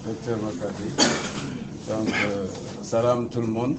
Docteur Makati. Donc, salam tout le monde.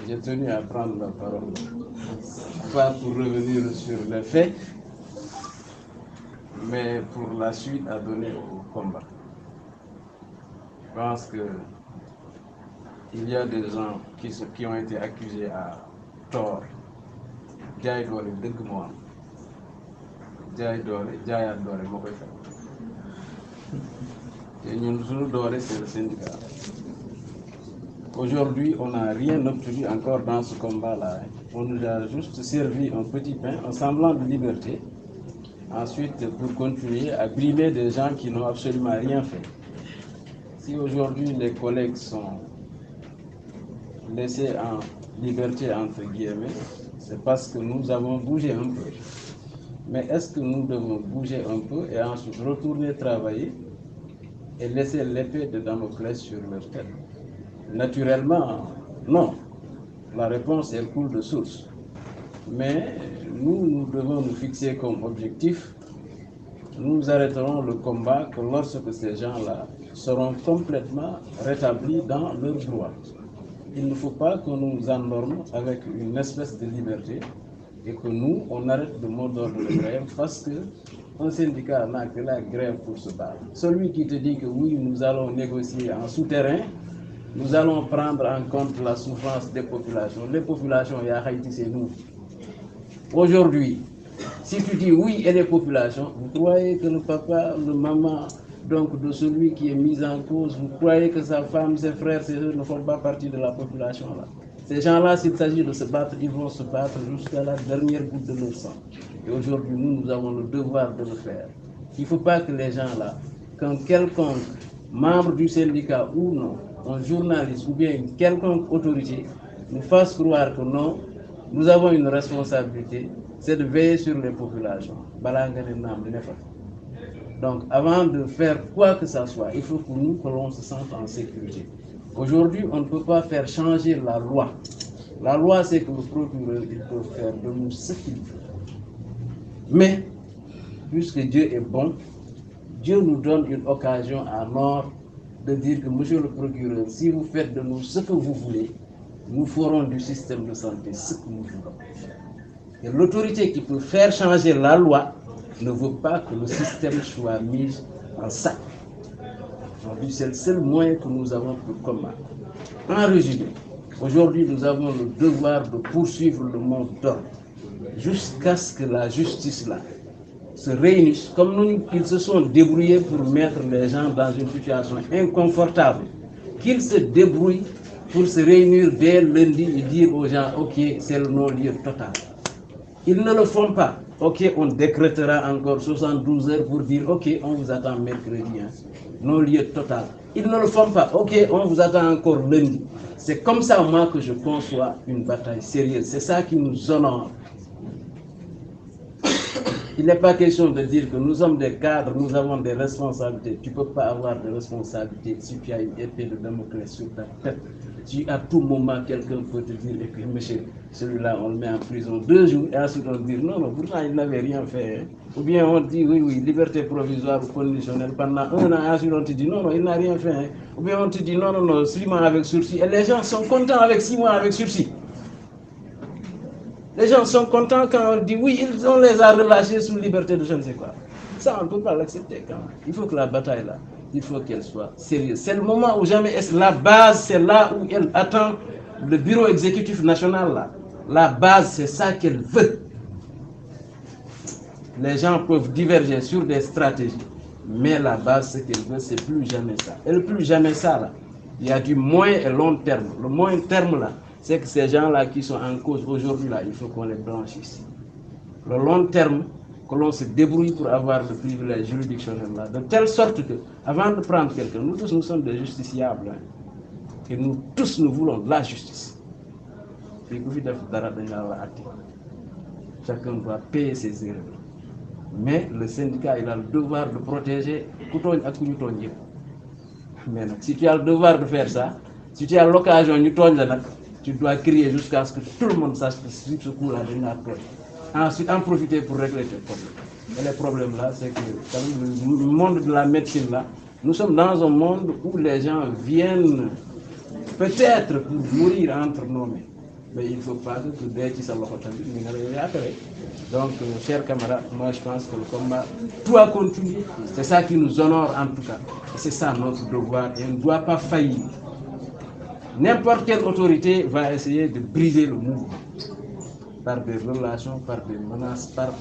J'ai tenu à prendre la parole, pas pour revenir sur les faits, mais pour la suite à donner au combat. Je pense qu'il y a des gens qui ont été accusés à tort. Jaay doole dëgg moo am jaay doole jaayaat doole moo koy fekk te ñun suñu doole c'est le syndicat. Aujourd'hui, on n'a rien obtenu encore dans ce combat-là. On nous a juste servi un petit pain, un semblant de liberté. Ensuite, pour continuer à brimer des gens qui n'ont absolument rien fait. Si aujourd'hui les collègues sont laissés en liberté, entre guillemets, c'est parce que nous avons bougé un peu. Mais est-ce que nous devons bouger un peu et ensuite retourner travailler et laisser l'épée de Damoclès sur leur tête? Naturellement, non. La réponse, elle coule de source. Mais nous devons nous fixer comme objectif, nous arrêterons le combat que lorsque ces gens-là seront complètement rétablis dans leurs droits. Il ne faut pas que nous endormions avec une espèce de liberté et que nous, on arrête le mot d'ordre de grève parce qu'un syndicat n'a que la grève pour se battre. Celui qui te dit que oui, nous allons négocier en souterrain, nous allons prendre en compte la souffrance des populations. Les populations, il y a Haïti, c'est nous. Aujourd'hui, si tu dis oui et les populations, vous croyez que le papa, le maman, donc de celui qui est mis en cause, vous croyez que sa femme, ses frères, ses soeurs ne font pas partie de la population là? Ces gens-là, s'il s'agit de se battre, ils vont se battre jusqu'à la dernière goutte de leur sang. Et aujourd'hui, nous avons le devoir de le faire. Il ne faut pas que les gens là, qu'un quelconque membre du syndicat ou non, un journaliste ou bien une quelconque autorité nous fasse croire que non, nous avons une responsabilité, c'est de veiller sur les populations. Donc avant de faire quoi que ce soit, il faut que nous, que l'on se sente en sécurité. Aujourd'hui, on ne peut pas faire changer la loi. La loi, c'est que le procureur, il peut faire de nous ce qu'il veut. Mais, puisque Dieu est bon, Dieu nous donne une occasion à mort de dire que, monsieur le procureur, si vous faites de nous ce que vous voulez, nous ferons du système de santé ce que nous voulons. Et l'autorité qui peut faire changer la loi ne veut pas que le système soit mis en sac. Aujourd'hui, c'est le seul moyen que nous avons pour combattre. En résumé, aujourd'hui, nous avons le devoir de poursuivre le mot d'ordre jusqu'à ce que la justice là se réunisse, comme nous, qu'ils se sont débrouillés pour mettre les gens dans une situation inconfortable, qu'ils se débrouillent pour se réunir dès lundi et dire aux gens, ok, c'est le non-lieu total. Ils ne le font pas. Ok, on décrétera encore 72 heures pour dire, ok, on vous attend mercredi, hein. Non-lieu total. Ils ne le font pas. Ok, on vous attend encore lundi. C'est comme ça, moi, que je conçois une bataille sérieuse. C'est ça qui nous honore. Il n'est pas question de dire que nous sommes des cadres, nous avons des responsabilités. Tu ne peux pas avoir de responsabilité si tu as une épée de Damoclès sur ta tête. Si à tout moment quelqu'un peut te dire, écoute, monsieur, celui-là, on le met en prison 2 jours, et ensuite on dit, non, pourtant il n'avait rien fait. Ou bien on dit, oui, liberté provisoire ou conditionnelle pendant 1 an, et ensuite on te dit, non, il n'a rien fait. Ou bien on te dit, non, 6 mois avec sursis. Et les gens sont contents avec 6 mois avec sursis. Les gens sont contents quand on dit oui, on les a relâchés sous liberté de je ne sais quoi. Ça, on ne peut pas l'accepter quand même. Il faut que la bataille là, il faut qu'elle soit sérieuse. C'est le moment où jamais la base, c'est là où elle attend le bureau exécutif national là. La base, c'est ça qu'elle veut. Les gens peuvent diverger sur des stratégies, mais la base, ce qu'elle veut, c'est plus jamais ça. Et le plus jamais ça là, il y a du moyen et long terme. Le moyen terme là, c'est que ces gens-là qui sont en cause aujourd'hui, là, il faut qu'on les blanchisse. Le long terme, que l'on se débrouille pour avoir le privilège juridictionnel là, de telle sorte que, avant de prendre quelqu'un, nous tous nous sommes des justiciables, hein, et nous tous nous voulons de la justice. Chacun doit payer ses erreurs. Mais le syndicat, il a le devoir de protéger. Mais si tu as le devoir de faire ça, si tu as l'occasion, tu dois crier jusqu'à ce que tout le monde sache que sur ce coup-là, ensuite en profiter pour régler tes problèmes. Et les problèmes là, c'est que le monde de la médecine là, Nous sommes dans un monde où les gens viennent peut-être pour mourir entre nos mains. Mais il ne faut pas que dès qu'ils sont Donc, chers camarades, moi je pense que le combat doit continuer. C'est ça qui nous honore en tout cas. C'est ça notre devoir et on ne doit pas faillir. N'importe quelle autorité va essayer de briser le mouvement. Par des relations, par des menaces, par.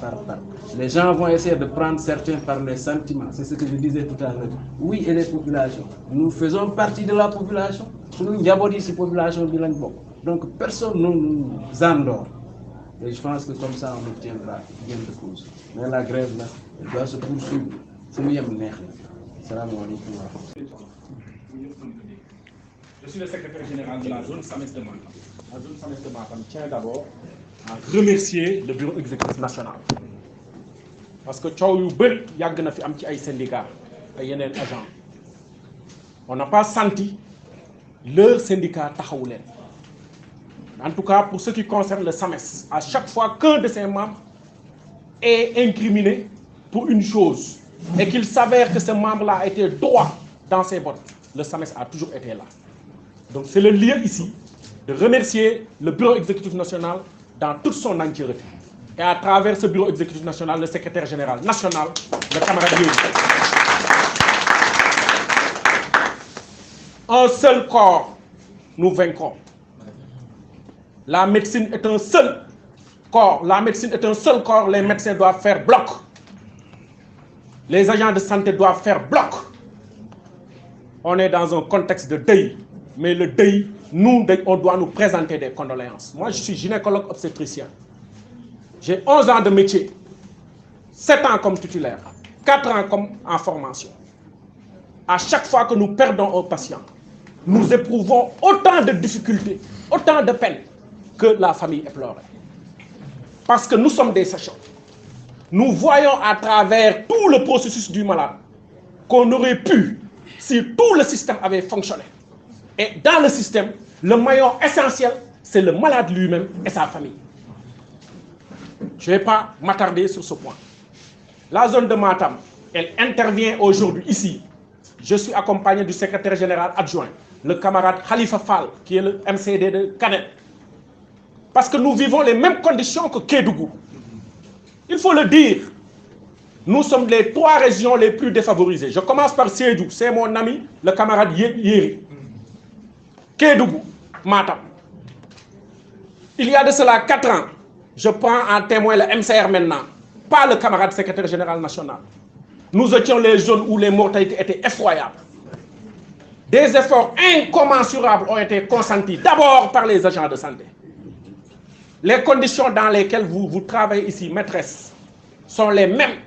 Les gens vont essayer de prendre certains par les sentiments. C'est ce que je disais tout à l'heure. Oui, et les populations. Nous faisons partie de la population. Nous avons ici population de l'Angbok. Donc personne ne nous endort. Et je pense que comme ça, on obtiendra bien de cause. Mais la grève, là, elle doit se poursuivre. C'est mieux. Salam alaikum. Je suis le secrétaire général de la zone Sames de Matam. La zone Sames de Matam tient d'abord à remercier le bureau exécutif national. Parce que syndicats et agents. On n'a pas senti leur syndicat taxawulen. En tout cas, pour ce qui concerne le SAMES, à chaque fois qu'un de ses membres est incriminé pour une chose et qu'il s'avère que ce membre-là a été droit dans ses bottes, le SAMES a toujours été là. Donc c'est le lieu ici de remercier le bureau exécutif national dans toute son entièreté. Et à travers ce bureau exécutif national, le secrétaire général national, le camarade Yuri. Un seul corps, nous vaincrons. La médecine est un seul corps. La médecine est un seul corps. Les médecins doivent faire bloc. Les agents de santé doivent faire bloc. On est dans un contexte de deuil. Mais le deuil, on doit nous présenter des condoléances. Moi, je suis gynécologue obstétricien. J'ai 11 ans de métier. 7 ans comme titulaire. 4 ans comme en formation. À chaque fois que nous perdons un patient, nous éprouvons autant de difficultés, autant de peine que la famille éplorée. Parce que nous sommes des sachants. Nous voyons à travers tout le processus du malade qu'on aurait pu, si tout le système avait fonctionné. Et dans le système, le maillon essentiel, c'est le malade lui-même et sa famille. Je ne vais pas m'attarder sur ce point. La zone de Matam, elle intervient aujourd'hui ici. Je suis accompagné du secrétaire général adjoint, le camarade Khalifa Fall, qui est le MCD de Canet. Parce que nous vivons les mêmes conditions que Kédougou. Il faut le dire. Nous sommes les 3 régions les plus défavorisées. Je commence par Sédhiou, c'est mon ami, le camarade Yeri. Kédougou, Matam. Il y a de cela 4 ans, je prends en témoin le MCR maintenant, pas le camarade secrétaire général national. Nous étions les zones où les mortalités étaient effroyables. Des efforts incommensurables ont été consentis, d'abord par les agents de santé. Les conditions dans lesquelles vous travaillez ici, maîtresse, sont les mêmes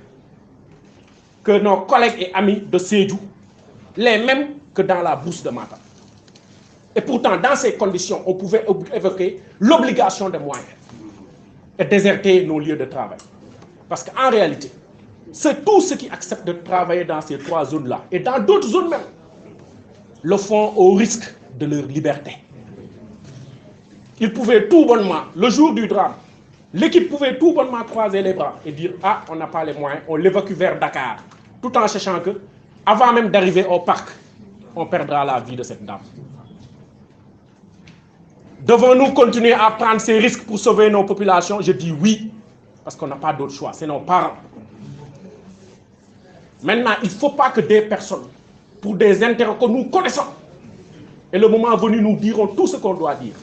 que nos collègues et amis de Sédhiou, les mêmes que dans la bourse de Matam. Et pourtant, dans ces conditions, on pouvait évoquer l'obligation de moyens et déserter nos lieux de travail. Parce qu'en réalité, c'est tous ceux qui acceptent de travailler dans ces 3 zones-là, et dans d'autres zones même, le font au risque de leur liberté. Ils pouvaient tout bonnement, le jour du drame, l'équipe pouvait tout bonnement croiser les bras et dire « Ah, on n'a pas les moyens, on l'évacue vers Dakar », tout en sachant que, avant même d'arriver au parc, on perdra la vie de cette dame. Devons-nous continuer à prendre ces risques pour sauver nos populations? Je dis oui, parce qu'on n'a pas d'autre choix, c'est nos parents. Maintenant, il ne faut pas que des personnes, pour des intérêts que nous connaissons, et le moment venu, nous dirons tout ce qu'on doit dire,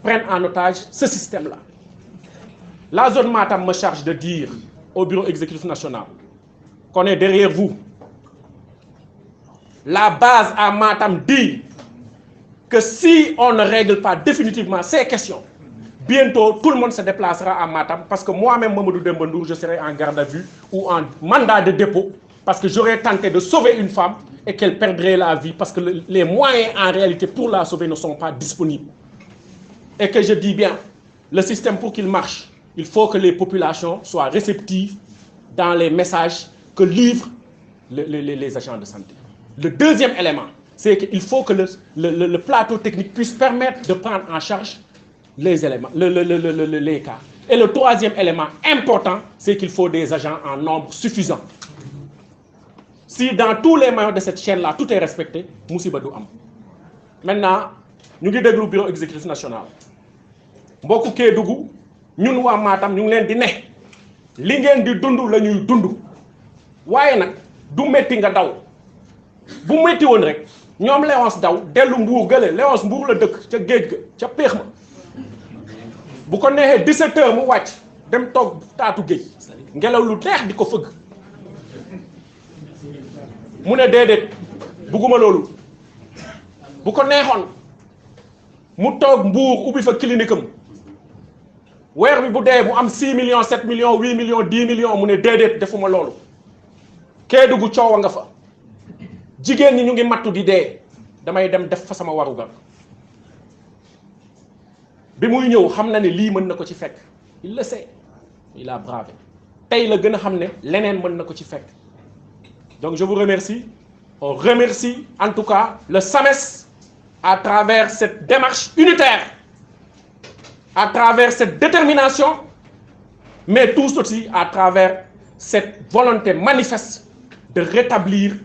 prennent en otage ce système-là. La zone Matam me charge de dire au bureau exécutif national qu'on est derrière vous. La base à Matam dit que si on ne règle pas définitivement ces questions, bientôt tout le monde se déplacera à Matam parce que moi-même, Mamadou Demba Ndour, je serai en garde à vue ou en mandat de dépôt parce que j'aurais tenté de sauver une femme et qu'elle perdrait la vie parce que les moyens en réalité pour la sauver ne sont pas disponibles. Et que je dis bien, le système pour qu'il marche, il faut que les populations soient réceptives dans les messages que livrent les agents de santé. Le deuxième élément, c'est qu'il faut que le plateau technique puisse permettre de prendre en charge les éléments, les cas. Et le troisième élément important, c'est qu'il faut des agents en nombre suffisant. Si dans tous les maillons de cette chaîne-là, tout est respecté, musiba du am. Maintenant, nous avons le bureau exécutif national. Mbokku Kédougou, ñun waa Matam ñu ngi leen di ne li ngeen di dund la ñuy dund waaye nag du métti nga daw bu métti woon rek ñoom Léonce daw dellu Mbuur gële Léonce Mbuur la dëkk ca géej ga ca péex ma bu ko neexee 17h mu wàcc dem toog taatu géej ngelaw lu neex di ko fëgg mu ne déedéet bugguma loolu bu ko neexoon mu toog Mbuur ubbi fa clinique am weer bi bu dee mu am 6 millions 7 millions 8 millions 10 millions mu ne déedéet defuma loolu Kédougou coow nga fa jigéen ñi ñu ngi mattu di dee damay dem def fa sama warugar bi muy ñëw xam na ne lii mën na ko ci fekk il le sait il a bravé tey la gën a xam ne leneen mën na ko ci fekk donc je vous remercie on remercie en tout cas le SAMES à travers cette démarche unitaire à travers cette détermination, mais tous aussi à travers cette volonté manifeste de rétablir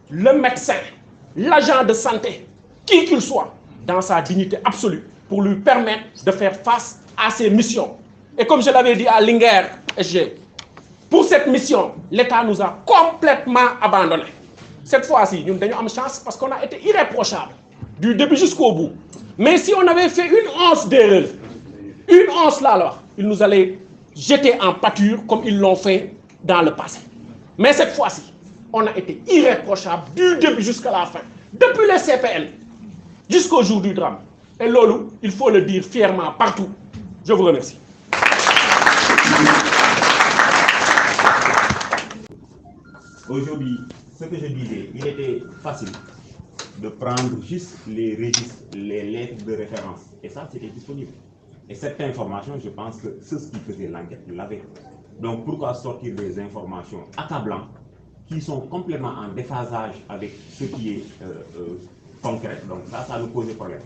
le médecin, l'agent de santé, qui qu'il soit, dans sa dignité absolue, pour lui permettre de faire face à ses missions. Et comme je l'avais dit à Linguère SG, pour cette mission, l'État nous a complètement abandonnés. Cette fois-ci, nous avons une chance parce qu'on a été irréprochable du début jusqu'au bout. Mais si on avait fait une once d'erreur, une once là, alors, ils nous allaient jeter en pâture comme ils l'ont fait dans le passé. Mais cette fois-ci, on a été irréprochable du début jusqu'à la fin, depuis les CPN jusqu'au jour du drame. Et Lolo, il faut le dire fièrement partout. Je vous remercie. Aujourd'hui, ce que je disais, il était facile de prendre juste les registres, les lettres de référence. Et ça, c'était disponible. Et cette information, je pense que ceux qui faisaient l'enquête l'avaient. Donc pourquoi sortir des informations accablantes qui sont complètement en déphasage avec ce qui est concret? Donc ça nous posait problème.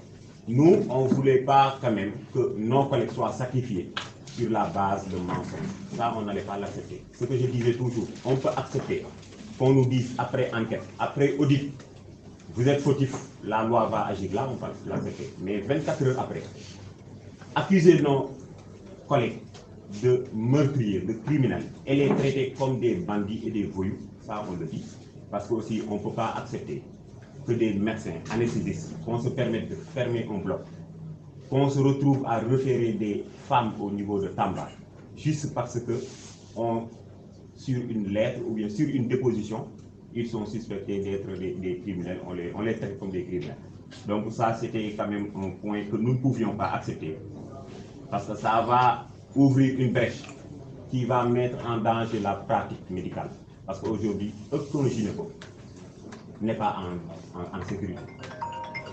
Nous, on ne voulait pas quand même que nos collègues soient sacrifiés sur la base de mensonges. Ça, on n'allait pas l'accepter. Ce que je disais toujours, on peut accepter qu'on nous dise après enquête, après audit, vous êtes fautif, la loi va agir. Là, on peut l'accepter. Mais 24 heures après, accuser nos collègues de meurtriers, de criminels, et les traiter comme des bandits et des voyous, ça on le dit. Parce qu'aussi, on ne peut pas accepter que des médecins anesthésistes, qu'on se permette de fermer un bloc, qu'on se retrouve à référer des femmes au niveau de Tamba, juste parce que sur une lettre ou bien sur une déposition, ils sont suspectés d'être des criminels, on les traite comme des criminels. Donc ça, c'était quand même un point que nous ne pouvions pas accepter. Parce que ça va ouvrir une brèche qui va mettre en danger la pratique médicale. Parce qu'aujourd'hui, aucun gynéco n'est pas en sécurité.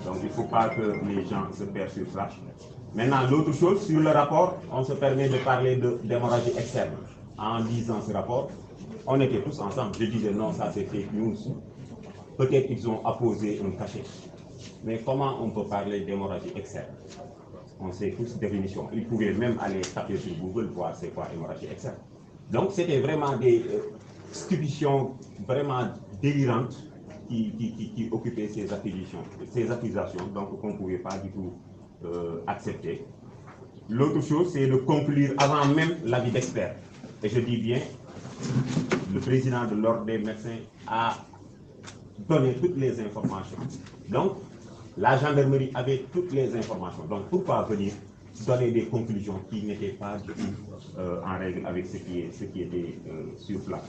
Donc il ne faut pas que les gens se perdent sur flash. Maintenant, l'autre chose, sur le rapport, on se permet de parler d'hémorragie externe. En lisant ce rapport, on était tous ensemble. Je disais non, ça c'est fake news. Peut-être qu'ils ont apposé un cachet. Mais comment on peut parler d'hémorragie externe? On sait tous définition. Ils pouvaient même aller taper sur Google, voir c'est quoi hémorragie externe. Donc c'était vraiment des stupéfiants vraiment délirantes qui occupaient ces accusations, donc qu'on ne pouvait pas du tout accepter. L'autre chose, c'est de conclure avant même l'avis d'expert. Et je dis bien, le président de l'Ordre des médecins a donné toutes les informations. Donc, la gendarmerie avait toutes les informations. Donc, pourquoi venir donner des conclusions qui n'étaient pas du tout en règle avec ce qui était sur place?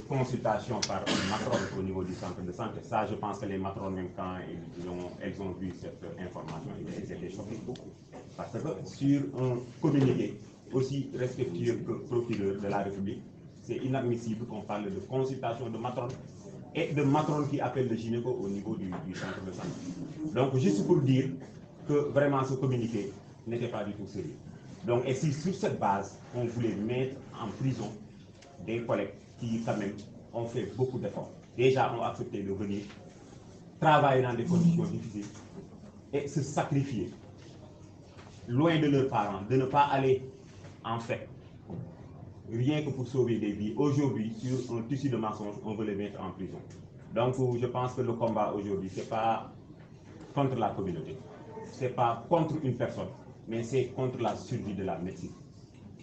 Consultation par une matrone au niveau du centre de santé. Ça, je pense que les matrones, même quand elles ont vu cette information, elles étaient choquées beaucoup. Parce que sur un communiqué aussi respectueux que procureur de la République, c'est inadmissible qu'on parle de consultation de matrone et de matrone qui appelle le gynéco au niveau du centre de santé. Donc, juste pour dire que vraiment ce communiqué n'était pas du tout sérieux. Donc, et si sur cette base, on voulait mettre en prison des collègues qui, quand même, ont fait beaucoup d'efforts. Déjà, ont accepté de venir travailler dans des conditions difficiles et se sacrifier loin de leurs parents, de ne pas aller en fait rien que pour sauver des vies. Aujourd'hui, sur un tissu de mensonges, on veut les mettre en prison. Donc, je pense que le combat aujourd'hui, ce n'est pas contre la communauté, ce n'est pas contre une personne, mais c'est contre la survie de la médecine.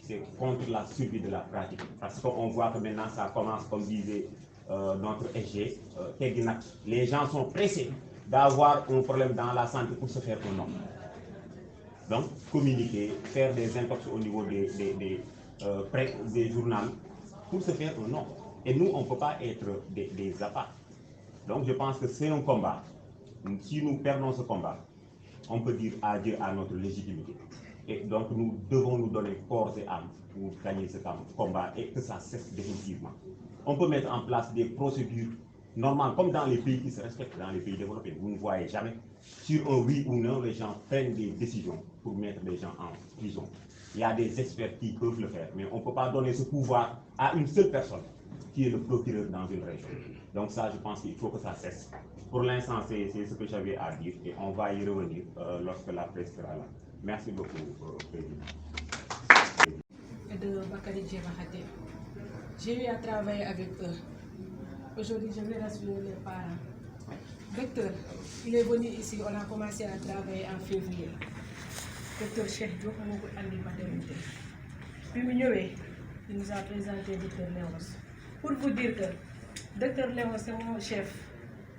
C'est contre la survie de la pratique. Parce qu'on voit que maintenant, ça commence, comme disait notre SG, les gens sont pressés d'avoir un problème dans la santé pour se faire un nom. Donc, communiquer, faire des intox au niveau des journaux pour se faire un nom. Et nous, on ne peut pas être des appâts. Donc, je pense que c'est un combat. Si nous perdons ce combat, on peut dire adieu à notre légitimité. Et donc, nous devons nous donner corps et âme pour gagner ce combat et que ça cesse définitivement. On peut mettre en place des procédures normales, comme dans les pays qui se respectent, dans les pays développés. Vous ne voyez jamais, sur un oui ou non, les gens prennent des décisions pour mettre les gens en prison. Il y a des experts qui peuvent le faire, mais on ne peut pas donner ce pouvoir à une seule personne, qui est le procureur dans une région. Donc ça, je pense qu'il faut que ça cesse. Pour l'instant, c'est ce que j'avais à dire et on va y revenir lorsque la presse sera là. Merci beaucoup, Président. De Bakary Djebakhaté. J'ai eu à travailler avec eux. Aujourd'hui, je vais rassurer les parents. Docteur, il est venu ici, on a commencé à travailler en février. Docteur Cheikh Diop, on a andi maternité. Puis il nous a présenté Docteur Léonce. Pour vous dire que Docteur Léonce c'est mon chef,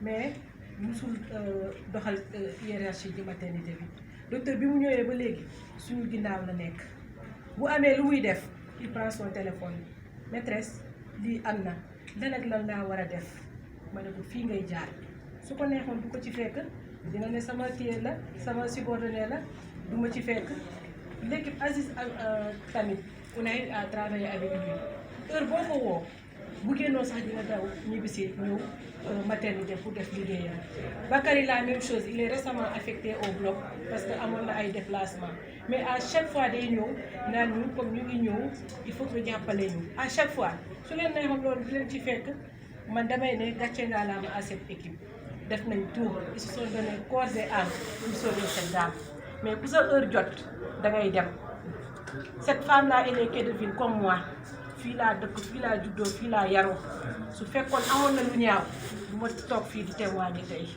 mais musul doxal hiérarchie de maternité bi. Docteur bi mu ñëwee ba léegi suñu ginnaaw la nekk. Bu amee lu muy def, il prend son téléphone. Maîtresse, lii am na, lan ak lan laa war a def. Ma ne ko fii ngay jaar. Su ko neexoon du ko ci fekk, dina ne sama tier la, sama subordonné la, du ma ci fekk. L'équipe Aziz tamit, on a eu à travailler avec lui. Heure boo ko woo, bu génnoo sax dina daw ñibbisi ñëw maternité pour def liggéeyam. Bakary la même chose, il est récemment affecté au bloc parce que amoon na ay déplacement. Mais à chaque fois day ñëw naan ñu comme ñu ngi ñëw il faut que jàppale ñu. À chaque fois su leen neexoon loolu du leen ci fekk man damay ne gàcce ngaalaama à cette équipe. Def nañ tout, ils se sont donné corps et âme pour sauver cette dame. Mais ku sa heure jot da ngay dem. Cette femme là elle est quai de ville comme moi. Fii laa dëkk, fii laa juddoo, fii laa yaroo. Su fekkoon amoon na lu ñaaw du ma toog fii di témoigner tey.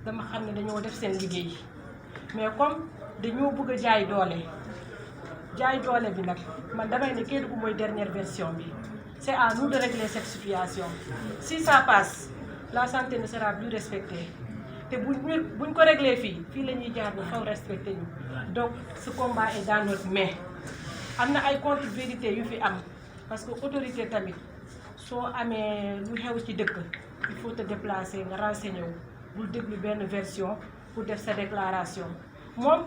Dama xam ne dañoo def seen liggéey. Mais comme dañoo bëgg a jaay doole bi nag man damay ne Kédougou mooy dernière version bi. C'est à nous de régler cette situation. Si ça passe, la santé ne sera plus respectée. te buñ ko régler fii la ñuy jaar ba xaw respecté ñu. Donc ce combat est dans notre main. Am na ay contre-vérité yu fi am parce que autorité tamit soo amee lu xew ci dëkk il faut te déplacer nga renseigner wu bul déglu benn version pour def sa déclaration. Moom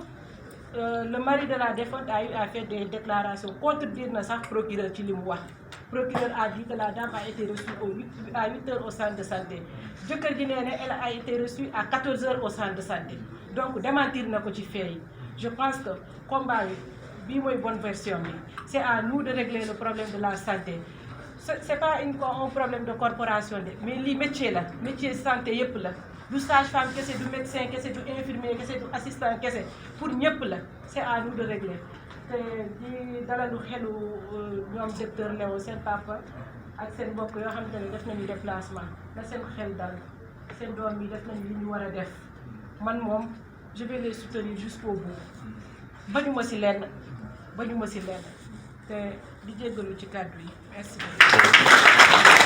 le mari de la défunte a eu à faire des déclarations contredire na sax procureur ci li mu wax. Procureur a dit que la dame a été reçue à 8 heures au centre de santé. Jëkkër ji nee na elle a été reçue à 14 heures au centre de santé. Donc démentir na ko ci fait yi. Je pense que combat bi mooy bonne version bi. C'est à nous de régler le problème de la santé. C'est pas un problème de corporation de mais lii métier la métier santé yëpp la. Du sage-femme kese, du médecin kese, du infirmier kese, du assistant kese, pour ñëpp la. C'est à nous de régler. te di dalalu xelu ñoom docteur Léo seen papa ak seen mbokk yoo xamante ne def nañu déplacement na seen xel dal seen doom yi def nañu li ñu war a def man moom je vais les soutenir jusqu'au bout bañu ma si lenn te di jéggalu ci kàddu yi merci beaucoup.